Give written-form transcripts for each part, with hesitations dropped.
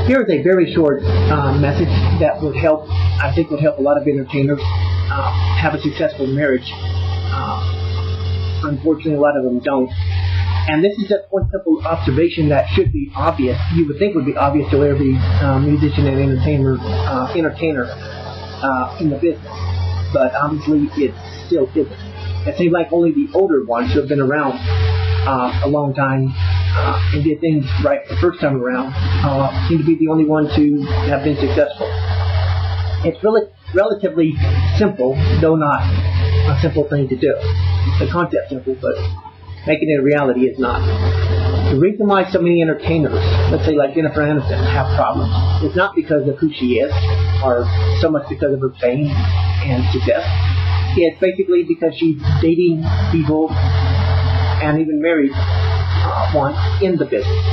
Here is a very short message that would help, I think would help a lot of entertainers have a successful marriage. Unfortunately, a lot of them don't. And this is just one simple observation that should be obvious. You would think would be obvious to every musician and entertainer in the business. But obviously, it still isn't. It seems like only the older ones who have been around a long time and did things right the first time around seem to be the only ones who have been successful. It's really relatively simple, though not a simple thing to do. The concept's simple, but making it a reality is not. The reason why so many entertainers, let's say like Jennifer Anniston, have problems is not because of who she is, or so much because of her fame and success. It's basically because she's dating people and even married one in the business.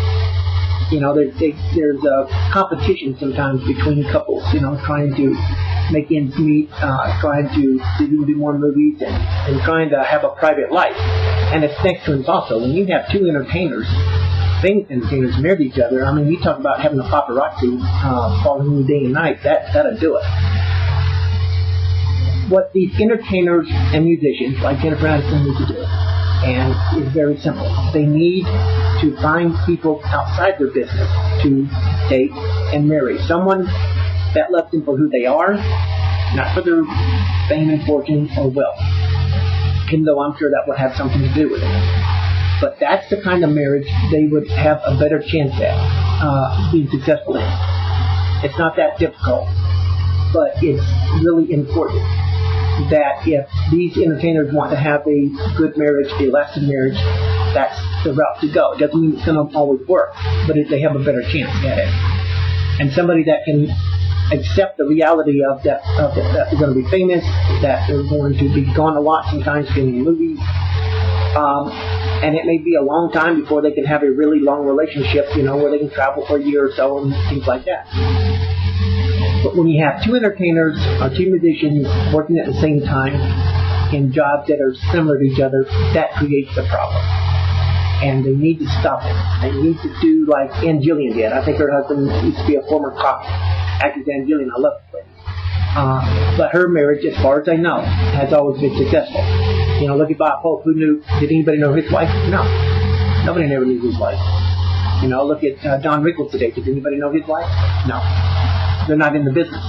You know, there's a competition sometimes between couples, you know, trying to make ends meet, trying to do more movies and trying to have a private life. And it's next to impossible. When you have two entertainers, famous entertainers, married each other, I mean, you talk about having a paparazzi following you day and night, that'll do it. What these entertainers and musicians like Jennifer Anniston need to do, and it's very simple. They need to find people outside their business to date and marry. Someone that loves them for who they are, not for their fame and fortune or wealth. Even though I'm sure that would have something to do with it. But that's the kind of marriage they would have a better chance at being successful in. It's not that difficult, but it's really important that if these entertainers want to have a good marriage, a lasting marriage, that's the route to go. It doesn't mean it's going to always work, but they have a better chance at it. And somebody that can accept the reality of that they're going to be famous, that they're going to be gone a lot sometimes filming movies, and it may be a long time before they can have a really long relationship, you know, where they can travel for a year or so and things like that. But when you have two entertainers or two musicians working at the same time in jobs that are similar to each other, that creates the problem. And they need to stop it. They need to do like Ann Jillian did. I think her husband used to be a former cop. Actress Ann Jillian, I love her. But her marriage, as far as I know, has always been successful. You know, look at Bob Hope. Did anybody know his wife? No. Nobody never knew his wife. You know, look at Don Rickles today. Did anybody know his wife? No. They're not in the business.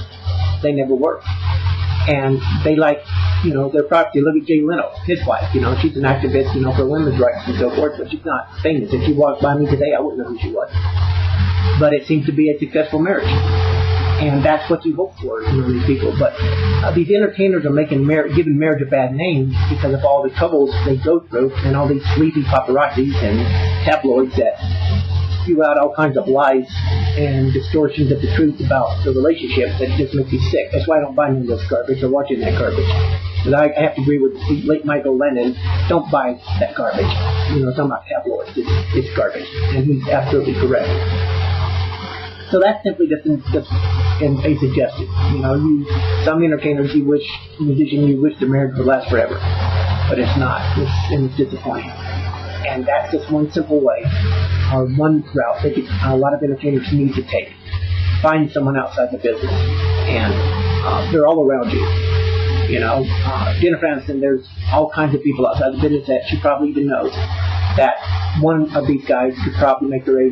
They never were. And they like, you know, their property. Look at Jay Leno, his wife. You know, she's an activist, you know, for women's rights and so forth, but she's not famous. If she walked by me today, I wouldn't know who she was. But it seems to be a successful marriage. And that's what you hope for, you know, these people. But these entertainers are giving marriage a bad name because of all the troubles they go through and all these sleazy paparazzis and tabloids that spew out all kinds of lies and distortions of the truth about the relationship that just makes you sick. That's why I don't buy any of this garbage or watch any of that garbage. But I have to agree with the late Michael Lennon. Don't buy that garbage. You know, talking about tabloids. It's garbage. And he's absolutely correct. So that's simply just a suggestion. You know, some entertainers musicians you wish the marriage would last forever. But it's not. It's disappointing. And that's just one simple way, or one route that a lot of entertainers need to take. Find someone outside the business. And they're all around you. You know, Jennifer Anniston, there's all kinds of people outside the business that she probably even knows. That one of these guys could probably make her a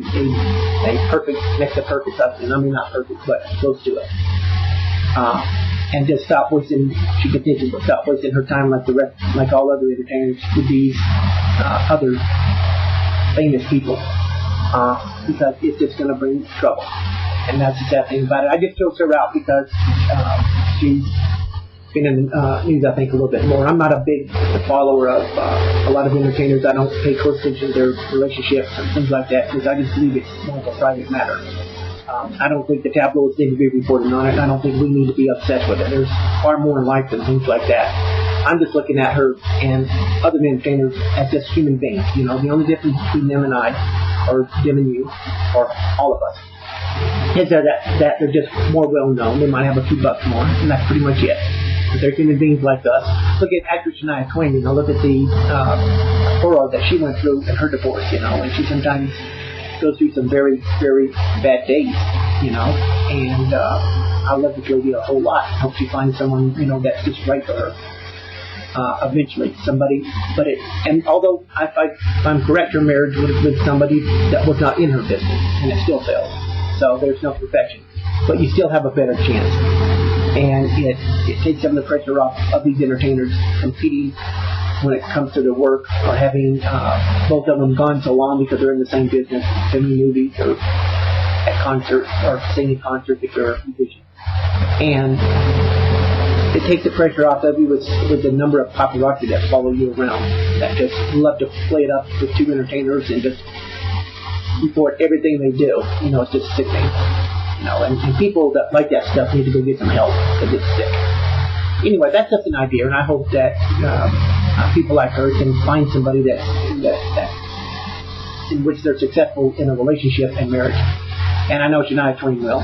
perfect, next to perfect husband. I mean, not perfect, but close to it. And just she continues to stop wasting her time like all other entertainers with these other famous people. Because it's just going to bring trouble. And that's the sad thing about it. I just chose her out because she's been in the news, I think, a little bit more. I'm not a big follower of a lot of entertainers. I don't pay close attention to their relationships and things like that because I just believe it's more of a private matter. I don't think the tabloids need to be reporting on it. I don't think we need to be obsessed with it. There's far more in life than things like that. I'm just looking at her and other entertainers as just human beings. You know, the only difference between them and I, or them and you, or all of us, is that they're just more well known. They might have a few bucks more, and that's pretty much it. But they're human beings like us. Look at actress Shania Twain. You know, look at the horror that she went through in her divorce. You know, and she sometimes goes through some very, very bad days. and I love this lady a whole lot. I hope she finds someone, that's just right for her. Eventually, and although if I'm correct, her marriage would have been somebody that was not in her business, and it still failed. So there's no perfection, but you still have a better chance, and it takes some of the pressure off of these entertainers competing when it comes to their work, or having both of them gone so long because they're in the same business, filming movies or at concerts or singing concerts if they're a musician, and it takes the pressure off of you with the number of paparazzi that follow you around, that just love to play it up with two entertainers and just report everything they do. It's just sickening. And people that like that stuff need to go get some help because it's sick. Anyway, that's just an idea, and I hope that people like her can find somebody that in which they're successful in a relationship and marriage. And I know Shania Twain will.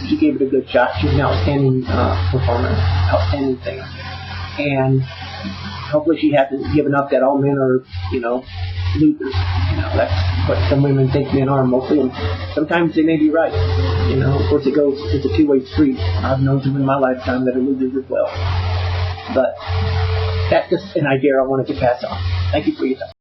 She gave it a good shot. She's an outstanding performer, outstanding singer. And hopefully she hasn't given up that all men are, losers. That's what some women think men are mostly. And sometimes they may be right. Of course it's a two-way street. I've known some in my lifetime that are losers as well. But that's just an idea I wanted to pass on. Thank you for your time.